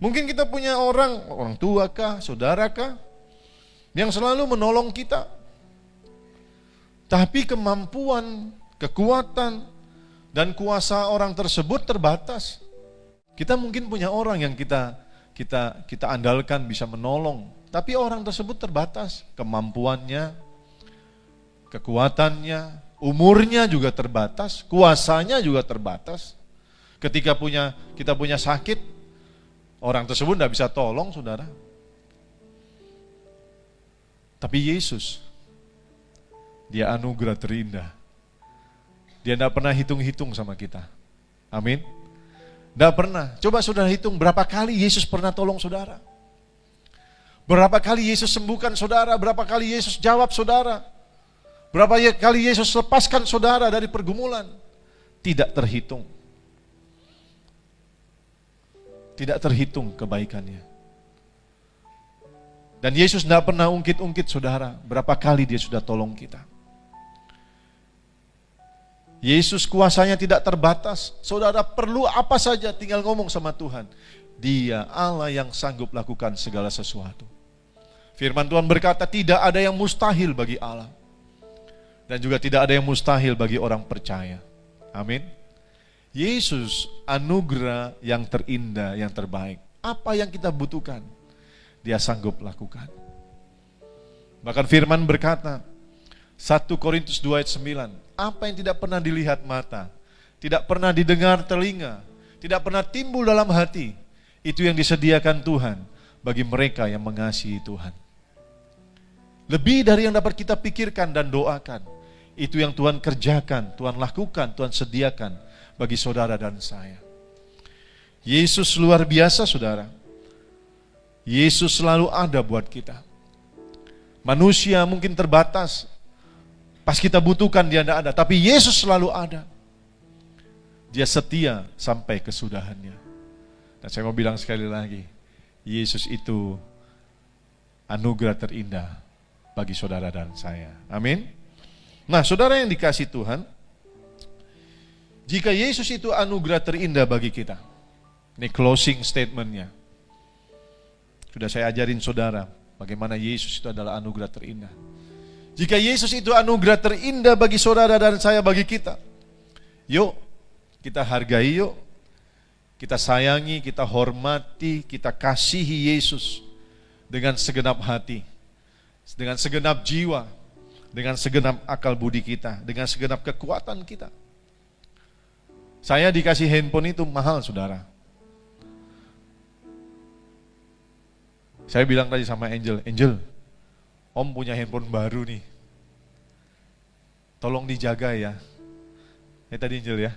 Mungkin kita punya orang tua kah, saudara kah, yang selalu menolong kita. Tapi kemampuan, kekuatan, dan kuasa orang tersebut terbatas. Kita mungkin punya orang yang kita andalkan bisa menolong, tapi orang tersebut terbatas. Kemampuannya, kekuatannya, umurnya juga terbatas, kuasanya juga terbatas. Ketika kita punya sakit, orang tersebut tidak bisa tolong, saudara. Tapi Yesus, dia anugerah terindah. Dia tidak pernah hitung-hitung sama kita. Amin. Tidak pernah. Coba saudara hitung berapa kali Yesus pernah tolong saudara. Berapa kali Yesus sembuhkan saudara. Berapa kali Yesus jawab saudara. Berapa kali Yesus lepaskan saudara dari pergumulan. Tidak terhitung. Tidak terhitung kebaikannya. Dan Yesus tidak pernah ungkit-ungkit saudara. Berapa kali dia sudah tolong kita. Yesus kuasanya tidak terbatas. Saudara perlu apa saja tinggal ngomong sama Tuhan. Dia Allah yang sanggup lakukan segala sesuatu. Firman Tuhan berkata tidak ada yang mustahil bagi Allah. Dan juga tidak ada yang mustahil bagi orang percaya. Amin. Yesus anugerah yang terindah, yang terbaik. Apa yang kita butuhkan, dia sanggup lakukan. Bahkan firman berkata, 1 Korintus 2 ayat 9, apa yang tidak pernah dilihat mata, tidak pernah didengar telinga, tidak pernah timbul dalam hati, itu yang disediakan Tuhan bagi mereka yang mengasihi Tuhan. Lebih dari yang dapat kita pikirkan dan doakan, itu yang Tuhan kerjakan, Tuhan lakukan, Tuhan sediakan bagi saudara dan saya. Yesus luar biasa, saudara. Yesus selalu ada buat kita. Manusia mungkin terbatas, pas kita butuhkan dia tidak ada, tapi Yesus selalu ada. Dia setia sampai kesudahannya. Dan saya mau bilang sekali lagi, Yesus itu anugerah terindah bagi saudara dan saya. Amin. Nah, saudara yang dikasih Tuhan, jika Yesus itu anugerah terindah bagi kita, ini closing statementnya. Sudah saya ajarin saudara, bagaimana Yesus itu adalah anugerah terindah. Jika Yesus itu anugerah terindah bagi saudara dan saya, bagi kita, yuk kita hargai, yuk kita sayangi, kita hormati, kita kasihi Yesus dengan segenap hati, dengan segenap jiwa, dengan segenap akal budi kita, dengan segenap kekuatan kita. Saya dikasih handphone itu mahal, saudara. Saya bilang tadi sama Angel, Om punya handphone baru nih. Tolong dijaga ya. Tadi Angel ya.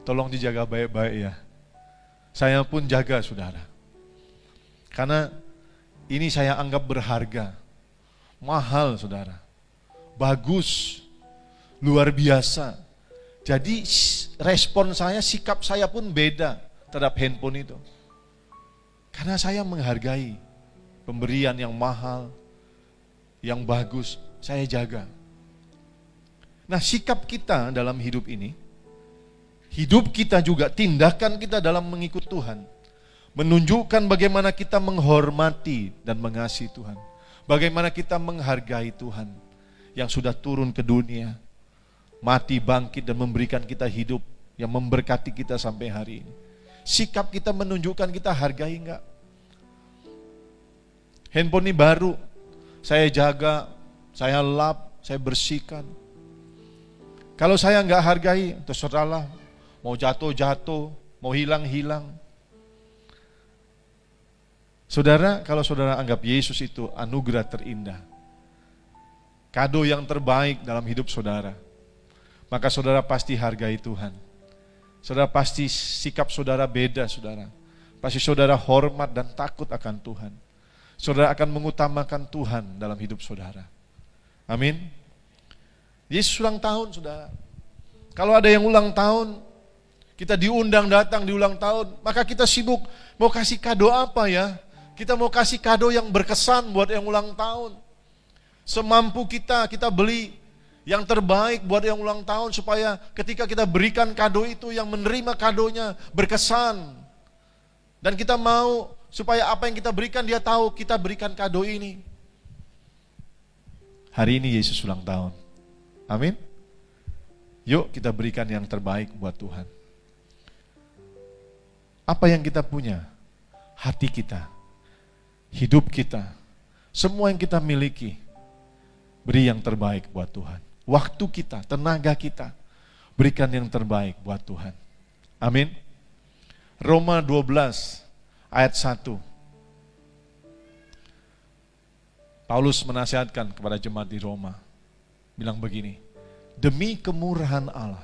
Tolong dijaga baik-baik ya. Saya pun jaga, saudara. Karena ini saya anggap berharga. Mahal, saudara. Bagus. Luar biasa. Jadi respon saya, sikap saya pun beda terhadap handphone itu. Karena saya menghargai pemberian yang mahal, yang bagus, saya jaga. Nah, sikap kita dalam hidup ini, hidup kita juga, tindakan kita dalam mengikut Tuhan, menunjukkan bagaimana kita menghormati dan mengasihi Tuhan. Bagaimana kita menghargai Tuhan yang sudah turun ke dunia, mati, bangkit, dan memberikan kita hidup yang memberkati kita sampai hari ini. Sikap kita menunjukkan kita hargai enggak? Handphone ini baru, saya jaga, saya lap, saya bersihkan. Kalau saya enggak hargai, terserahlah, mau jatuh-jatuh, mau hilang-hilang. Saudara, kalau saudara anggap Yesus itu anugerah terindah, kado yang terbaik dalam hidup saudara, maka saudara pasti hargai Tuhan. Saudara pasti sikap saudara beda, saudara. Pasti saudara hormat dan takut akan Tuhan. Saudara akan mengutamakan Tuhan dalam hidup saudara. Amin. Yesus ulang tahun, saudara. Kalau ada yang ulang tahun, kita diundang datang di ulang tahun, maka kita sibuk mau kasih kado apa ya? Kita mau kasih kado yang berkesan buat yang ulang tahun. Semampu kita beli yang terbaik buat yang ulang tahun, supaya ketika kita berikan kado itu, yang menerima kadonya berkesan. Dan kita mau supaya apa yang kita berikan, dia tahu kita berikan kado ini. Hari ini Yesus ulang tahun. Amin. Yuk kita berikan yang terbaik buat Tuhan. Apa yang kita punya? Hati kita, hidup kita, semua yang kita miliki, beri yang terbaik buat Tuhan. Waktu kita, tenaga kita, berikan yang terbaik buat Tuhan. Amin. Roma 12 ayat 1. Paulus menasihatkan kepada jemaat di Roma, bilang begini, demi kemurahan Allah,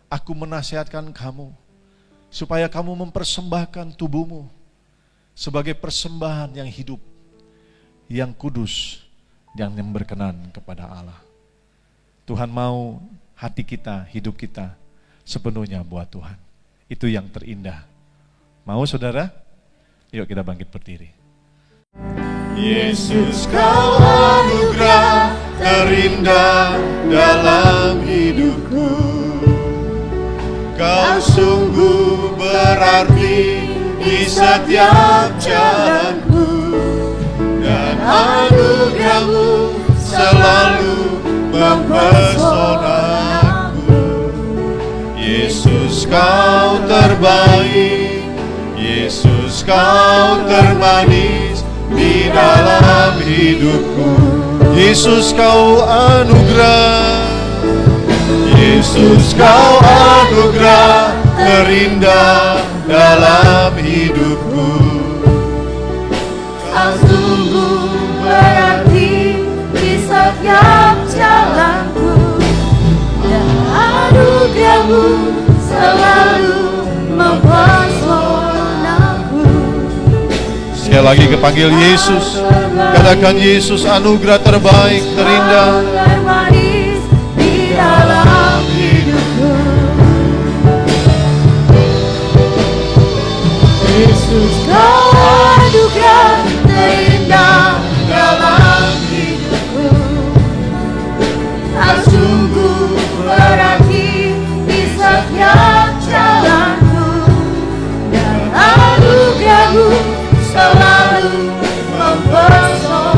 aku menasihatkan kamu, supaya kamu mempersembahkan tubuhmu sebagai persembahan yang hidup, yang kudus, yang berkenan kepada Allah. Tuhan mau hati kita, hidup kita sepenuhnya buat Tuhan. Itu yang terindah. Mau saudara? Yuk kita bangkit berdiri. Yesus, kau anugerah terindah dalam hidupku. Kau sungguh berarti di setiap jalanku, dan anugerahmu selalu mempesonaku. Yesus, kau terbaik, Yesus, kau termanis di dalam hidupku. Yesus, kau anugerah, Yesus, kau anugerah terindah dalam hidupku. Kau sungguh berarti di setiap jalanku, dan anugerahmu selalu mempesonaku. Sekali lagi kepanggil Yesus, katakan Yesus, anugerah terbaik, terindah termanis di dalam hidupku. Yesus, kau anugerah terindah dalam hidupku. Kau sungguh berarti di setiap jalanku, dan anugerahmu selalu mempesonaku.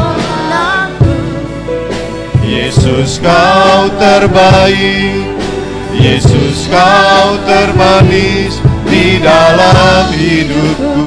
Yesus, kau terbaik, Yesus, kau termanis di dalam hidupku.